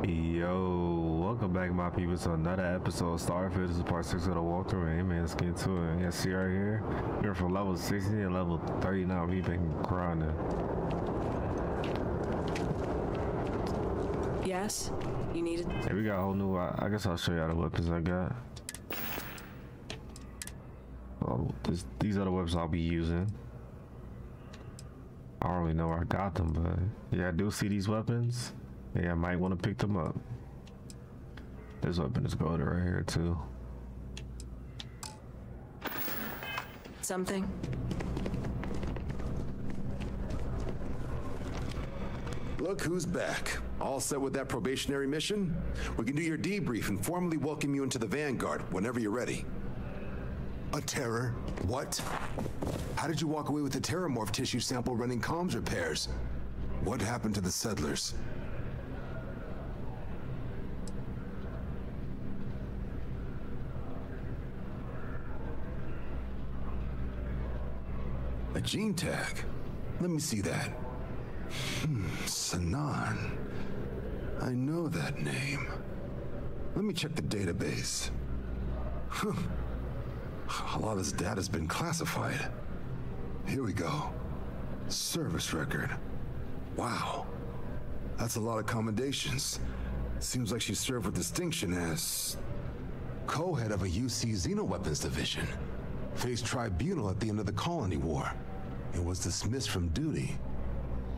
Yo, welcome back, my people, to another episode of Starfield. This is part 6 of the walkthrough. Hey, man, let's get into it. Yeah, see right here, we're from level 60 to level 30 now. We've been grinding. Yes, you needed. Hey, we got a whole new. I guess I'll show you the weapons I got. Oh, these are the weapons I'll be using. I don't really know where I got them, but yeah, I do see these weapons. Yeah, I might want to pick them up. This weapon is golden right here too. Something? Look who's back. All set with that probationary mission? We can do your debrief and formally welcome you into the Vanguard whenever you're ready. A terror? What? How did you walk away with the terramorph tissue sample running comms repairs? What happened to the settlers? A gene tag? Let me see that. Sanan. I know that name. Let me check the database. A lot of this data's been classified. Here we go. Service record. Wow. That's a lot of commendations. Seems like she served with distinction as co-head of a UC Xenoweapons division. Faced tribunal at the end of the colony war. And was dismissed from duty.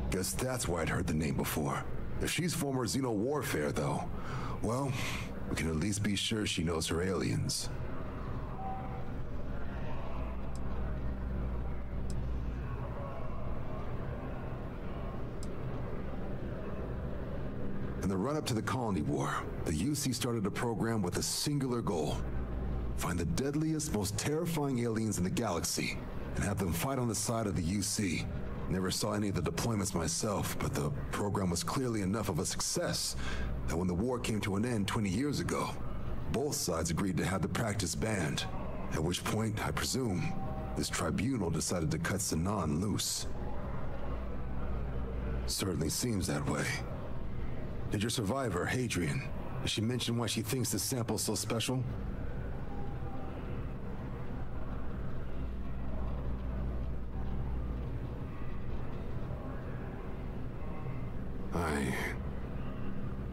Guess that's why I'd heard the name before. If she's former Xeno warfare, though, well, we can at least be sure she knows her aliens. In the run-up to the colony war, the UC started a program with a singular goal. Find the deadliest, most terrifying aliens in the galaxy and have them fight on the side of the UC. Never saw any of the deployments myself, but the program was clearly enough of a success that when the war came to an end 20 years ago, both sides agreed to have the practice banned, at which point, I presume, this tribunal decided to cut Sanan loose. Certainly seems that way. Did your survivor, Hadrian, did she mention why she thinks this sample's so special?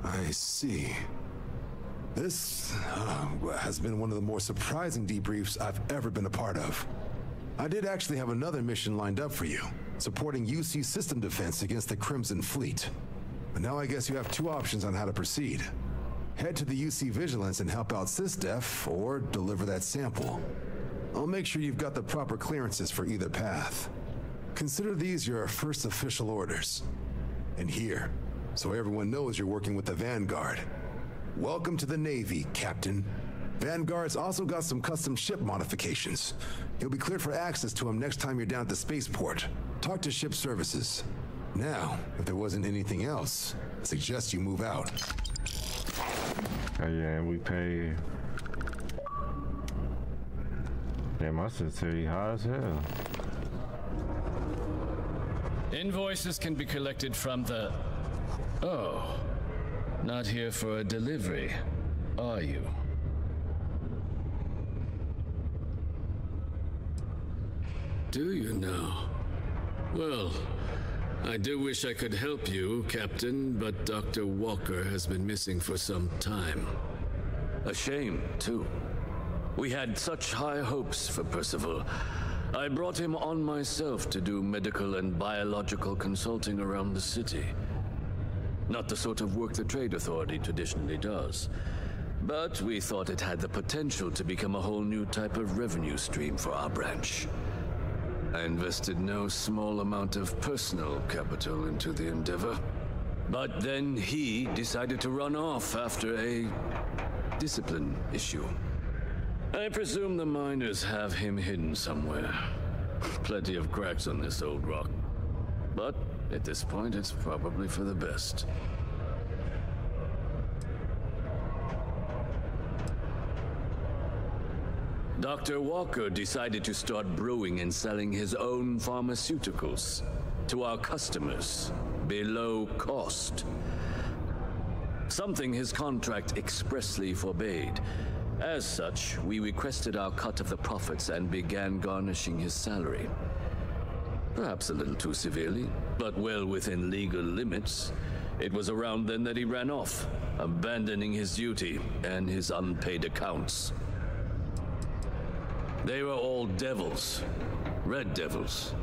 I see. This has been one of the more surprising debriefs I've ever been a part of. I did actually have another mission lined up for you, supporting UC system defense against the Crimson Fleet. But now I guess you have two options on how to proceed. Head to the UC Vigilance and help out SysDef, or deliver that sample. I'll make sure you've got the proper clearances for either path. Consider these your first official orders. And here, so everyone knows you're working with the Vanguard. Welcome to the Navy, Captain. Vanguard's also got some custom ship modifications. You'll be cleared for access to them next time you're down at the spaceport. Talk to ship services. Now, if there wasn't anything else, I suggest you move out. Oh yeah, we pay. Damn, my sincerity high as hell. Invoices can be collected from the... Oh, not here for a delivery, are you? Do you now? Well, I do wish I could help you, Captain, but Dr. Walker has been missing for some time. A shame, too. We had such high hopes for Percival. I brought him on myself to do medical and biological consulting around the city. Not the sort of work the Trade Authority traditionally does. But we thought it had the potential to become a whole new type of revenue stream for our branch. I invested no small amount of personal capital into the endeavor. But then he decided to run off after a discipline issue. I presume the miners have him hidden somewhere. Plenty of cracks on this old rock. But at this point, it's probably for the best. Dr. Walker decided to start brewing and selling his own pharmaceuticals to our customers below cost. something his contract expressly forbade. As such, we requested our cut of the profits and began garnishing his salary. Perhaps a little too severely, but well within legal limits. It was around then that he ran off, abandoning his duty and his unpaid accounts. They were all devils, Red Devils.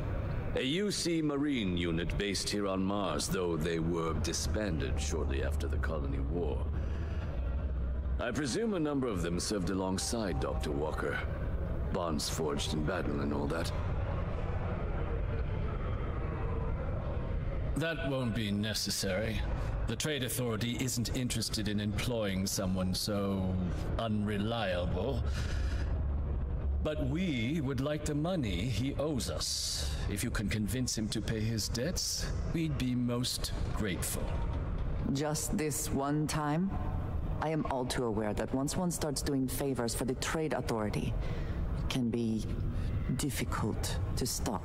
A UC Marine unit based here on Mars, though they were disbanded shortly after the Colony War. I presume a number of them served alongside Dr. Walker. Bonds forged in battle and all that. That won't be necessary. The Trade Authority isn't interested in employing someone so unreliable. But we would like the money he owes us. If you can convince him to pay his debts, we'd be most grateful. Just this one time? I am all too aware that once one starts doing favors for the Trade Authority, it can be difficult to stop.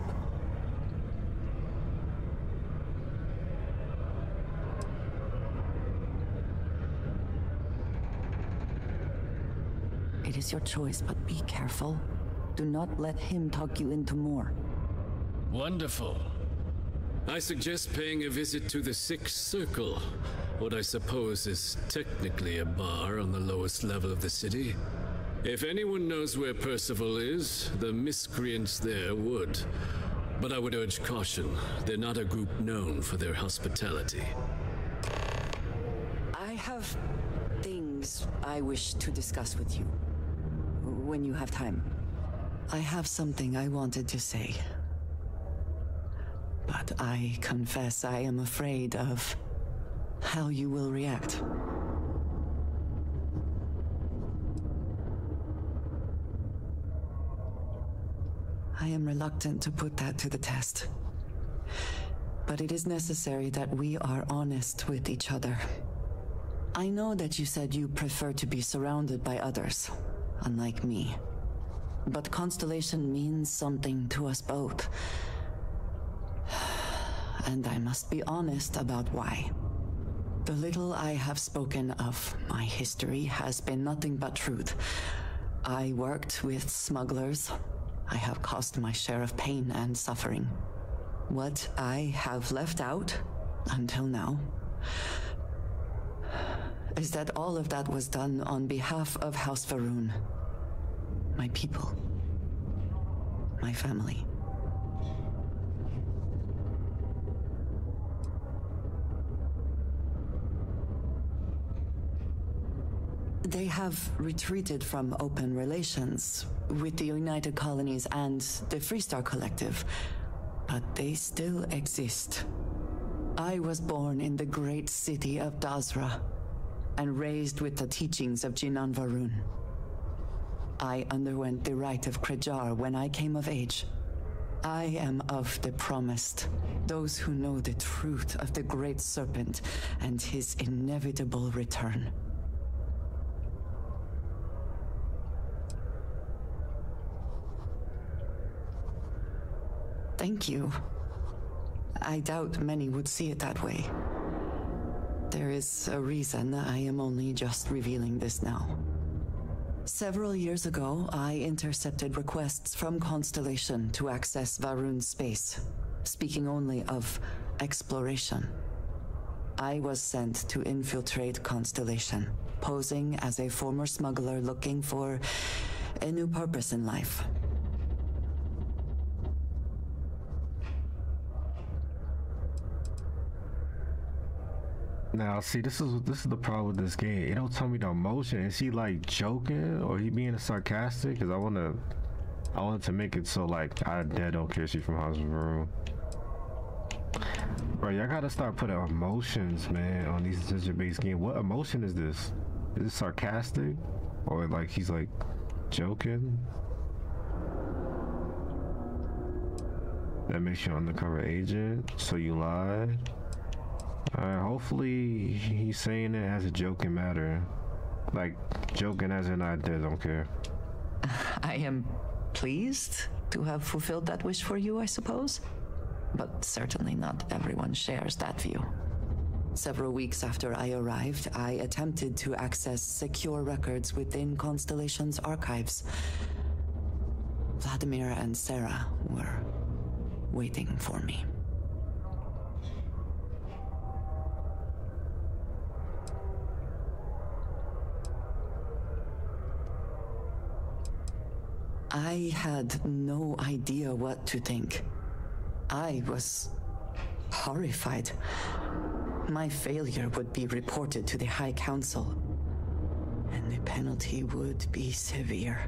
It is your choice, but be careful. Do not let him talk you into more. Wonderful. I suggest paying a visit to the Sixth Circle, what I suppose is technically a bar on the lowest level of the city. If anyone knows where Percival is, the miscreants there would. But I would urge caution. They're not a group known for their hospitality. I have things I wish to discuss with you. When you have time. I have something I wanted to say. But I confess I am afraid of how you will react. I am reluctant to put that to the test. But it is necessary that we are honest with each other. I know that you said you prefer to be surrounded by others, unlike me. But Constellation means something to us both. And I must be honest about why. The little I have spoken of my history has been nothing but truth. I worked with smugglers. I have caused my share of pain and suffering. What I have left out, until now, is that all of that was done on behalf of House Va'ruun. My people. My family. They have retreated from open relations with the United Colonies and the Freestar Collective, but they still exist. I was born in the great city of Dazra and raised with the teachings of Jinan Va'ruun. I underwent the rite of Krejar when I came of age. I am of the promised, those who know the truth of the Great Serpent and his inevitable return. Thank you. I doubt many would see it that way. There is a reason I am only just revealing this now. Several years ago, I intercepted requests from Constellation to access Va'ruun's space, speaking only of exploration. I was sent to infiltrate Constellation, posing as a former smuggler looking for a new purpose in life. Now, see, this is the problem with this game. It don't tell me the emotion. Is he like joking or he being sarcastic? Because I wanted to make it so like I dead don't care she's from House of Va'ruun. Bro, y'all gotta start putting emotions, man, on these digital-based games. What emotion is this? Is it sarcastic or like he's like joking? That makes you an undercover agent, so you lied. Hopefully he's saying it as a joking matter. Like, joking as in I don't care. I am pleased to have fulfilled that wish for you, I suppose. But certainly not everyone shares that view. Several weeks after I arrived, I attempted to access secure records within Constellation's archives. Vladimir and Sarah were waiting for me. I had no idea what to think. I was horrified. My failure would be reported to the High Council, and the penalty would be severe.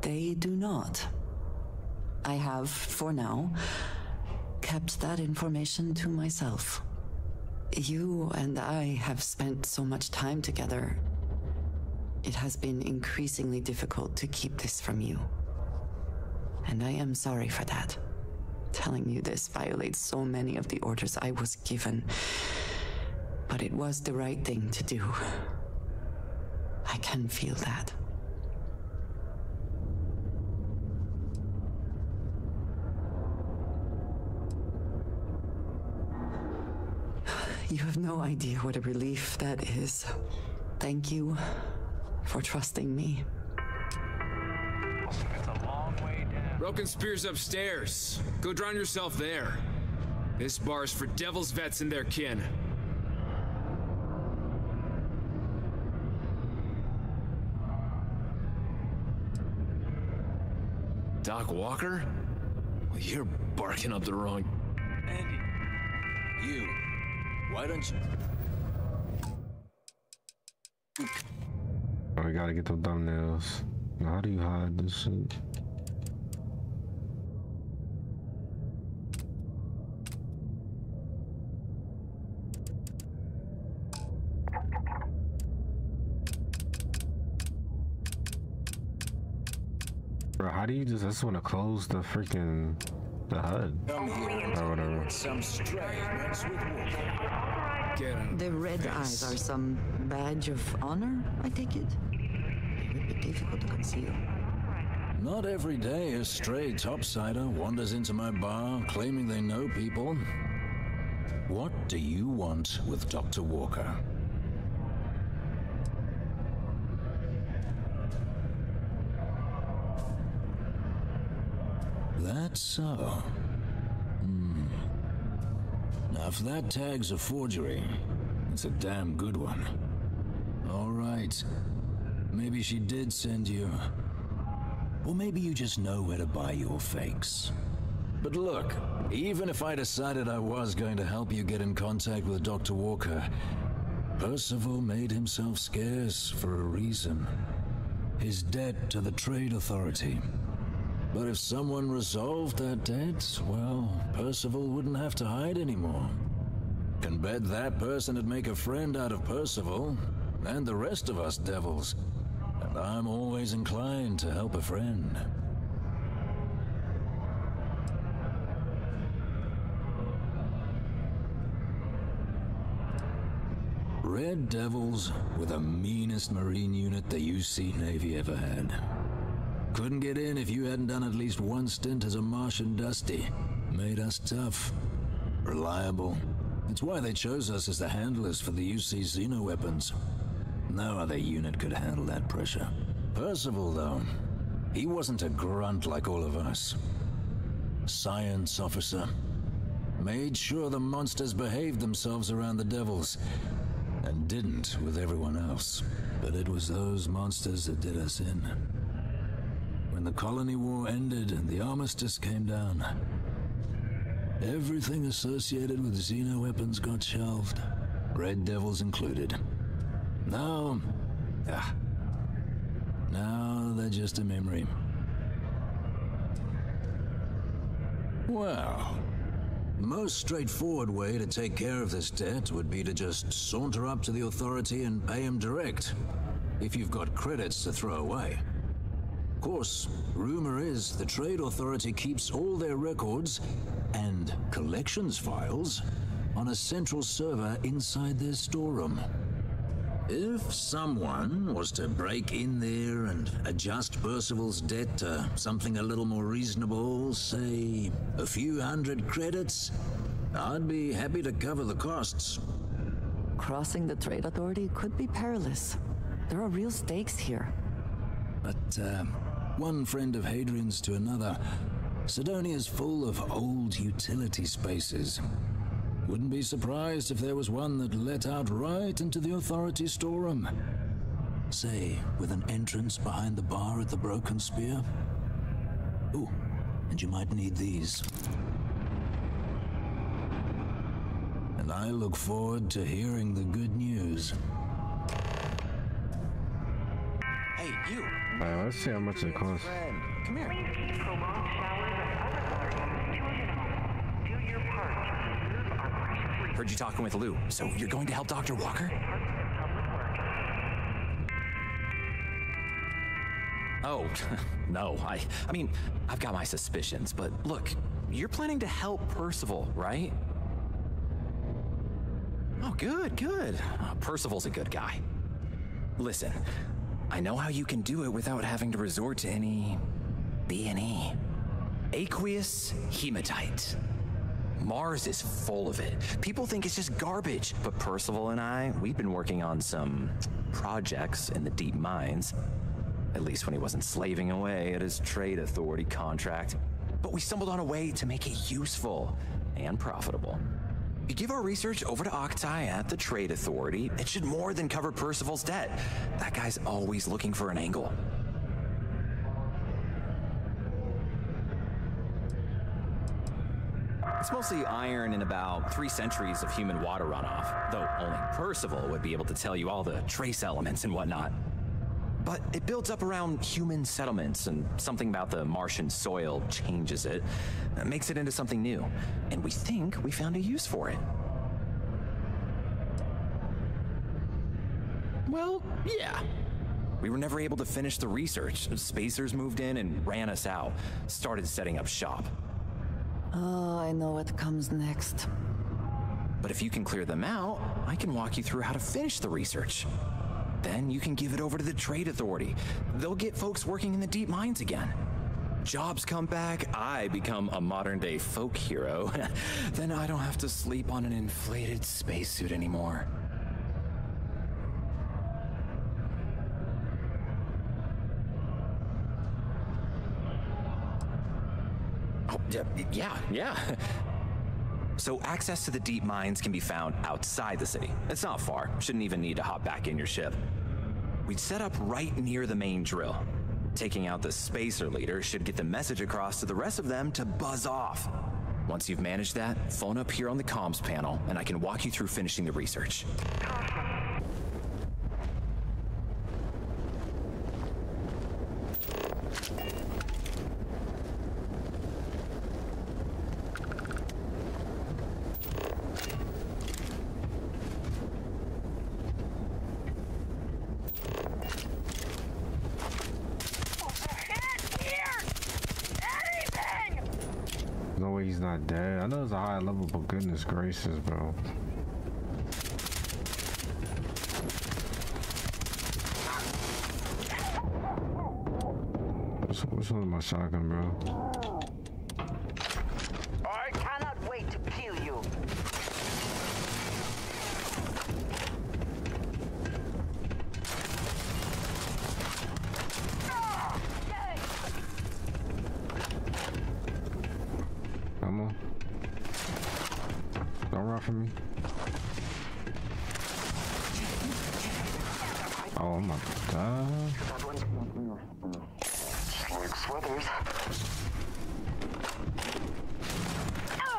They do not. I have, for now, kept that information to myself. You and I have spent so much time together. It has been increasingly difficult to keep this from you. And I am sorry for that. Telling you this violates so many of the orders I was given. But it was the right thing to do. I can feel that. You have no idea what a relief that is. Thank you for trusting me. It's a long way down. Broken Spear's upstairs. Go drown yourself there. This bar's for devil's vets and their kin. Doc Walker? Well, you're barking up the wrong... Andy. You. Why don't you... Oh, we gotta get the thumbnails. Now, how do you hide this shit? Bro, how do you just... I just want to close the freaking... the HUD. Or whatever. Some stray mess with wolf. Get him. The red eyes are some badge of honor, I take it? They would be difficult to conceal. Not every day a stray topsider wanders into my bar claiming they know people. What do you want with Dr. Walker? That's so. Now, if that tag's a forgery, it's a damn good one. All right. Maybe she did send you. Or maybe you just know where to buy your fakes. But look, even if I decided I was going to help you get in contact with Dr. Walker, Percival made himself scarce for a reason. His debt to the Trade Authority. But if someone resolved that debt, well, Percival wouldn't have to hide anymore. Can bet that person would make a friend out of Percival, and the rest of us devils. And I'm always inclined to help a friend. Red Devils were the meanest Marine unit the UC Navy ever had. Couldn't get in if you hadn't done at least one stint as a Martian Dusty. Made us tough. Reliable. It's why they chose us as the handlers for the UC Xeno weapons. No other unit could handle that pressure. Percival, though, he wasn't a grunt like all of us. Science officer. Made sure the monsters behaved themselves around the Devils, and didn't with everyone else. But it was those monsters that did us in. When the colony war ended and the armistice came down, everything associated with Xeno weapons got shelved, Red Devils included. Now they're just a memory. Well, the most straightforward way to take care of this debt would be to just saunter up to the authority and pay him direct, if you've got credits to throw away. Of course, rumor is the Trade Authority keeps all their records and collections files on a central server inside their storeroom. If someone was to break in there and adjust Percival's debt to something a little more reasonable, say a few hundred credits, I'd be happy to cover the costs. Crossing the trade authority could be perilous. There are real stakes here. But one friend of Hadrian's to another, Sidonia's full of old utility spaces. Wouldn't be surprised if there was one that let out right into the authority storeroom. Say, with an entrance behind the bar at the Broken Spear. Ooh, and you might need these. And I look forward to hearing the good news. Hey, you! Alright, let's see how much it costs. Come here. Please keep prolonged showers and other gardening to a minimum. Do your part to preserve our precious. Heard you talking with Lou, so you're going to help Dr. Walker? Oh, no, I mean, I've got my suspicions, but look, you're planning to help Percival, right? Oh, good. Percival's a good guy. Listen, I know how you can do it without having to resort to any B&E. Aqueous hematite. Mars is full of it. People think it's just garbage, but Percival and I, we've been working on some projects in the deep mines. At least when he wasn't slaving away at his trade authority contract. But we stumbled on a way to make it useful and profitable. You give our research over to Octai at the trade authority, it should more than cover Percival's debt. That guy's always looking for an angle. It's mostly iron and about 3 centuries of human water runoff, though only Percival would be able to tell you all the trace elements and whatnot. But it builds up around human settlements, and something about the Martian soil changes it, makes it into something new. And we think we found a use for it. Well, yeah. We were never able to finish the research. Spacers moved in and ran us out, started setting up shop. Oh, I know what comes next. But if you can clear them out, I can walk you through how to finish the research. Then you can give it over to the trade authority. They'll get folks working in the deep mines again. Jobs come back, I become a modern-day folk hero. Then I don't have to sleep on an inflated spacesuit anymore. Oh, yeah. So access to the deep mines can be found outside the city. It's not far. Shouldn't even need to hop back in your ship. We'd set up right near the main drill. Taking out the spacer leader should get the message across to the rest of them to buzz off. Once you've managed that, phone up here on the comms panel, and I can walk you through finishing the research. No way he's not dead. I know it's a high level, but goodness gracious, bro. What's with my shotgun, bro? I cannot wait to kill you. Come on. Don't run from me. Oh my god.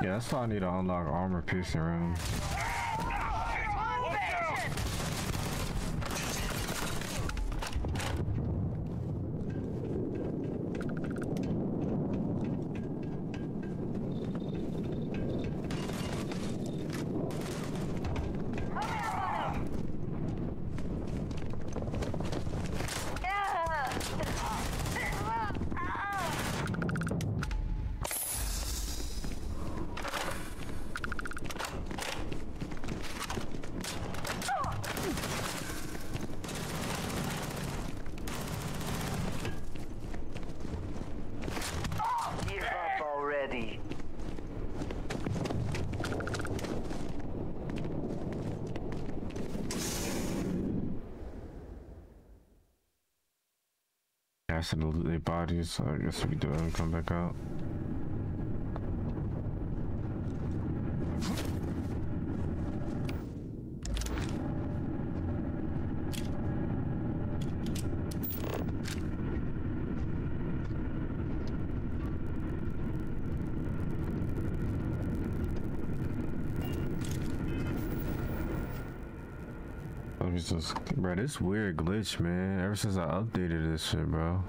Yeah, that's why I need to unlock armor piercing rounds. the... Acid their bodies, so I guess we do it and come back out. Bro, this weird glitch, man. Ever since I updated this shit, bro.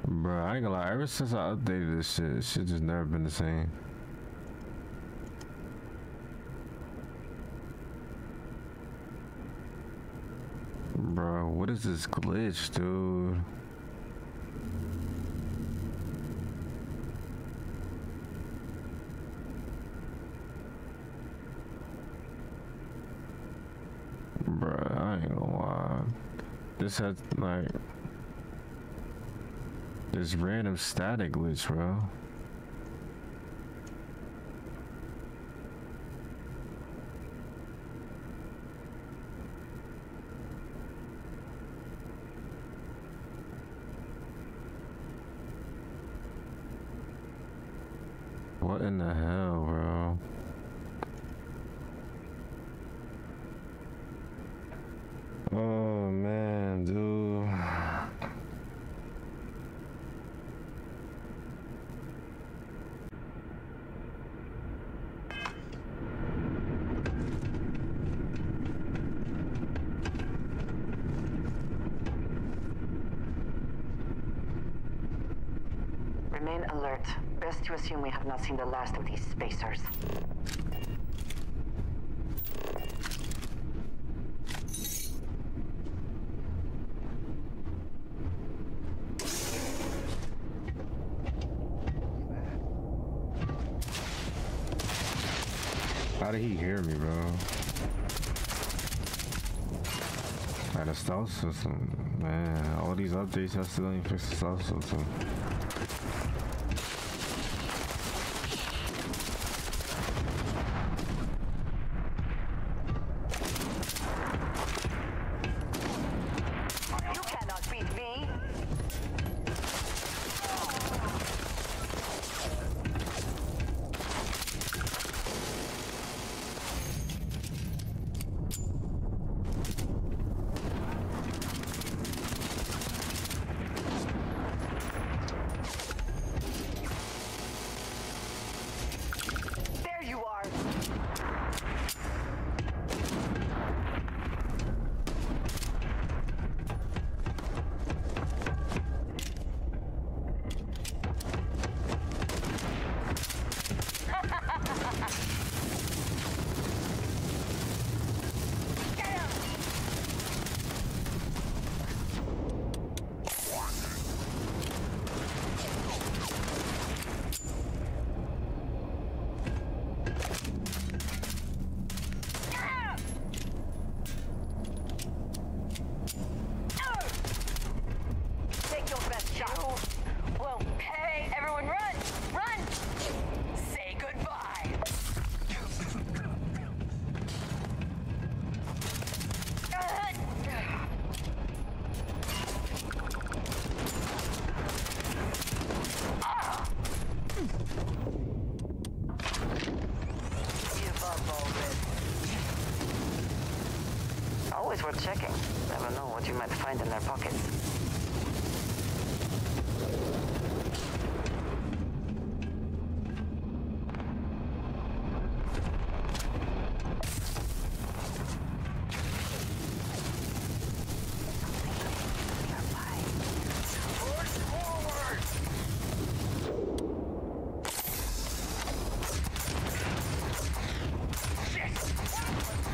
Bro, I ain't gonna lie. Ever since I updated this shit just never been the same. Bro, what is this glitch, dude? Bruh, I ain't gonna lie. This has like this random static glitch, bro. What in the hell, bro? Oh man, dude. Remain alert. Best to assume we have not seen the last of these spacers. How did he hear me, bro? Like the stealth system, man. All these updates, I still ain't fixed the stealth system. You cannot beat me! There you are! Take your best shot. Well, hey, everyone run! Run! Say goodbye! Give up already. Always worth checking. Never know what you might find in their pockets.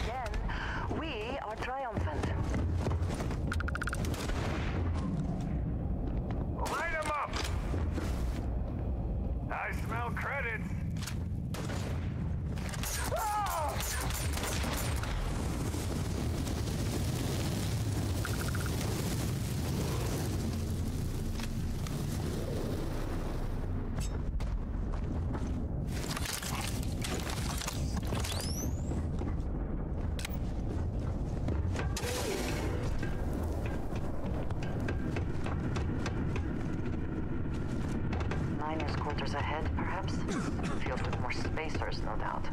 Again, we are triumphant. ahead, perhaps? Filled with more spacers, no doubt.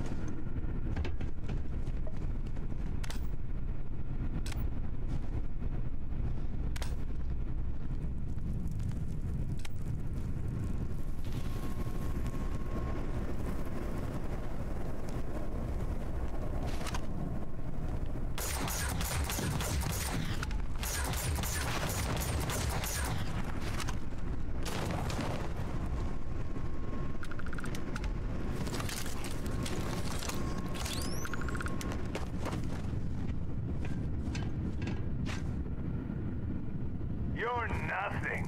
You're nothing.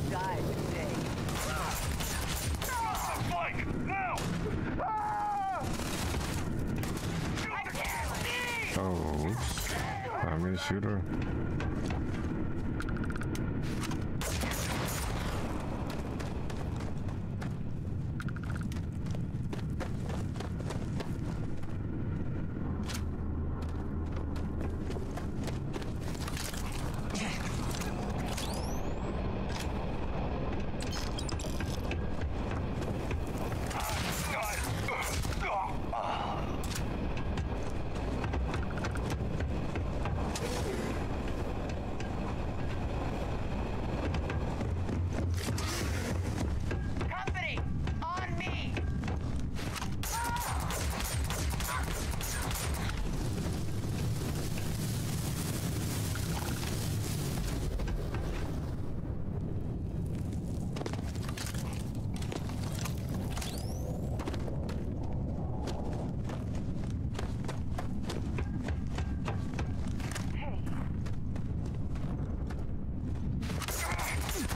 Die today. Mike, now! I can't see! Oh, oops. I'm gonna shoot her.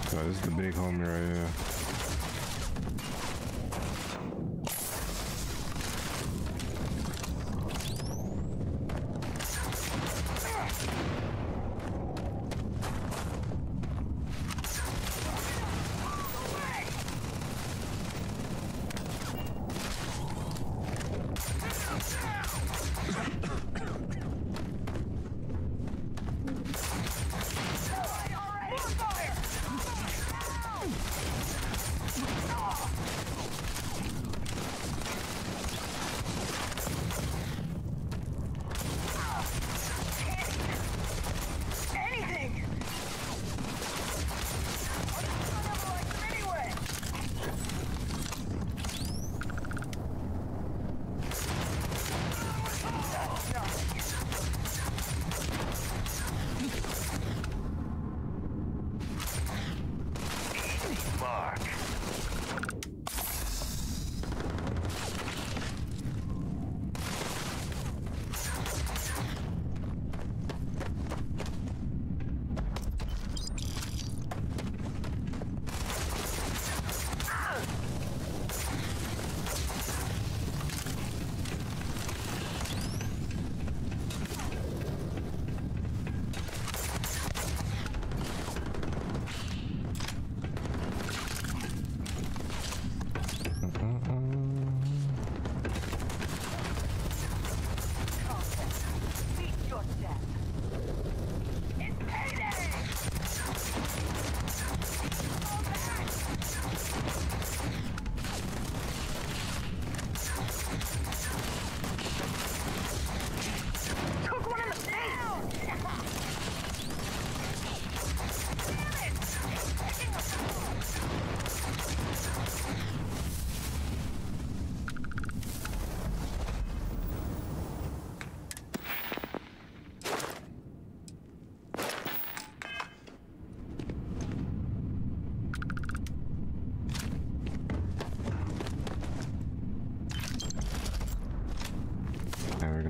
So this is the big homie right here.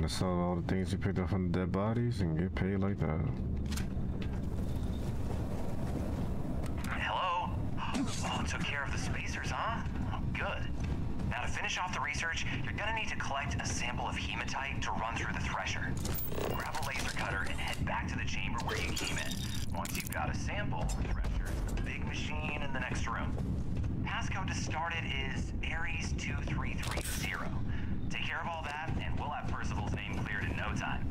Sell all the things you picked up from the dead bodies and get paid like that. Hello? Oh, took care of the spacers, huh? Oh, good. Now to finish off the research, you're gonna need to collect a sample of hematite to run through the thresher. Grab a laser cutter and head back to the chamber where you came in. Once you've got a sample, the thresher is the big machine in the next room. Passcode to start it is Ares 2330. Take care of all that, and we'll have Percival's name cleared in no time.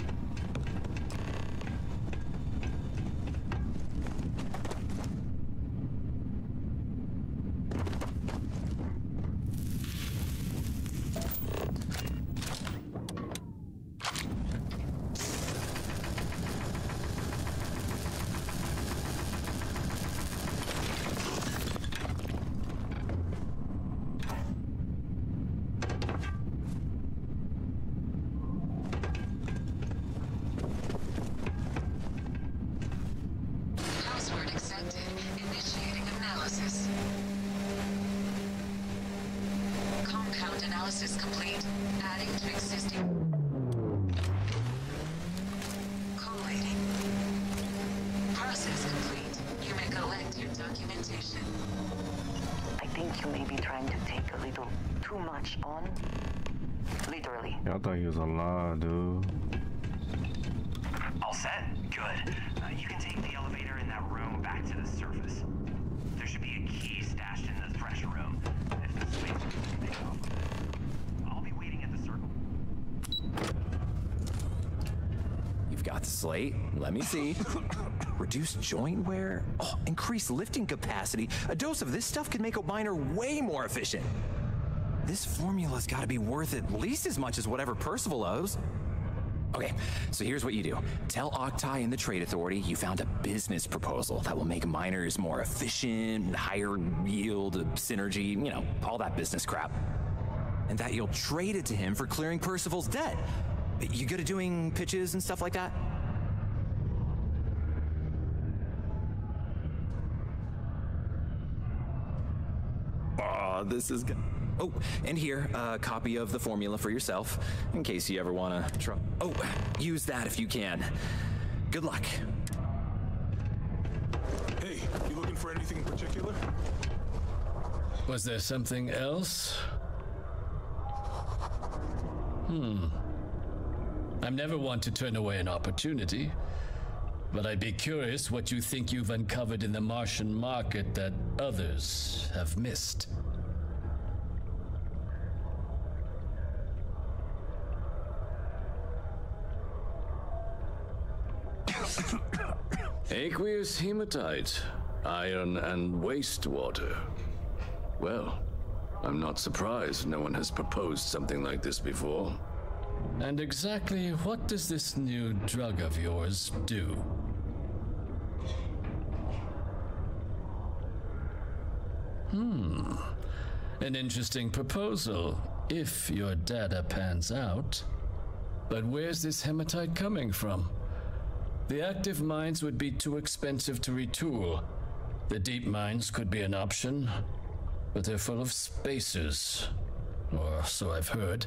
Analysis complete. Adding to existing. Collating. Process complete. You may collect your documentation. I think you may be trying to take a little too much on. Literally. Yeah, I thought he was alive, dude. All set? Good. You can take the elevator in that room back to the surface. There should be a key stashed in the thresher room. If the space can take off. I'll be waiting at the circle. You've got the slate. Let me see. Reduced joint wear. Oh, increased lifting capacity. A dose of this stuff could make a miner way more efficient. This formula's got to be worth at least as much as whatever Percival owes. Okay, so here's what you do. Tell Octai and the Trade Authority you found a business proposal that will make miners more efficient, higher yield, synergy, you know, all that business crap. And that you'll trade it to him for clearing Percival's debt. You good at doing pitches and stuff like that? Oh, this is good. Oh, and here, a copy of the formula for yourself, in case you ever want to try. Oh, use that if you can. Good luck. Hey, you looking for anything in particular? Was there something else? I'm never one to turn away an opportunity, but I'd be curious what you think you've uncovered in the Martian market that others have missed. Aqueous hematite, iron and wastewater. Well, I'm not surprised no one has proposed something like this before. And exactly what does this new drug of yours do? An interesting proposal, if your data pans out. But where's this hematite coming from? The active mines would be too expensive to retool. The deep mines could be an option, but they're full of spacers, or so I've heard.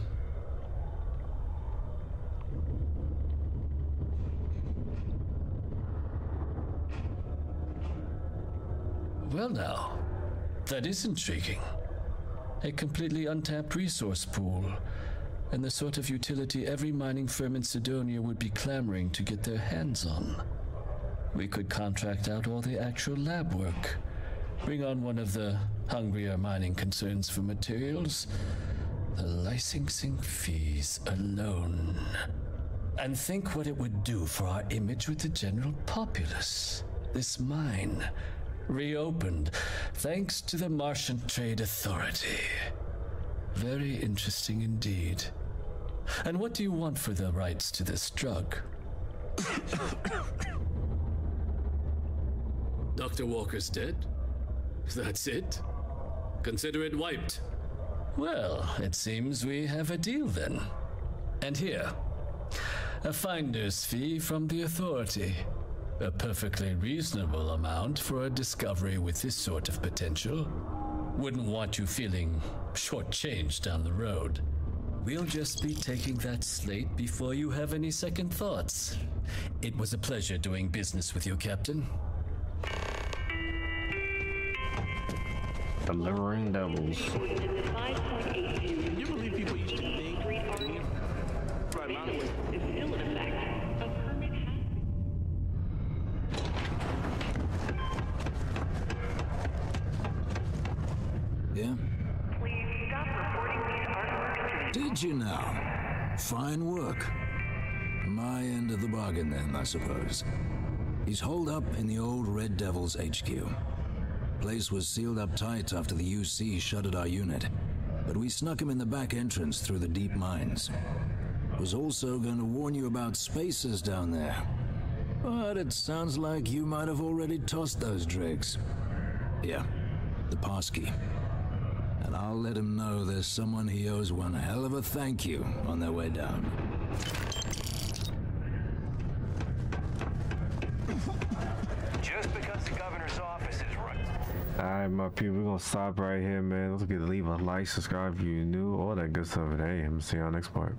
Well now, that is intriguing. A completely untapped resource pool, and the sort of utility every mining firm in Sidonia would be clamoring to get their hands on. We could contract out all the actual lab work, bring on one of the hungrier mining concerns for materials, the licensing fees alone. And think what it would do for our image with the general populace. This mine, reopened thanks to the Martian Trade Authority. Very interesting indeed. And what do you want for the rights to this drug? Dr. Walker's dead? That's it? Consider it wiped. Well, it seems we have a deal then. And here, a finder's fee from the Authority. A perfectly reasonable amount for a discovery with this sort of potential. Wouldn't want you feeling shortchanged down the road. We'll just be taking that slate before you have any second thoughts. It was a pleasure doing business with you, Captain. Delivering devils. Can you believe people used to think is still in effect. Yeah? Please stop reporting these artworks to the Did you now? Fine work. My end of the bargain then, I suppose. He's holed up in the old Red Devil's HQ. Place was sealed up tight after the UC shuttered our unit, but we snuck him in the back entrance through the deep mines. Was also going to warn you about spacers down there, but it sounds like you might have already tossed those dregs. Yeah, the passkey. And I'll let him know there's someone he owes one hell of a thank you on their way down. Just because the governor's office is right. Alright, my people, we're gonna stop right here, man. Don't forget to leave a like, subscribe if you're new, all that good stuff. And hey, I'm gonna see you on the next part.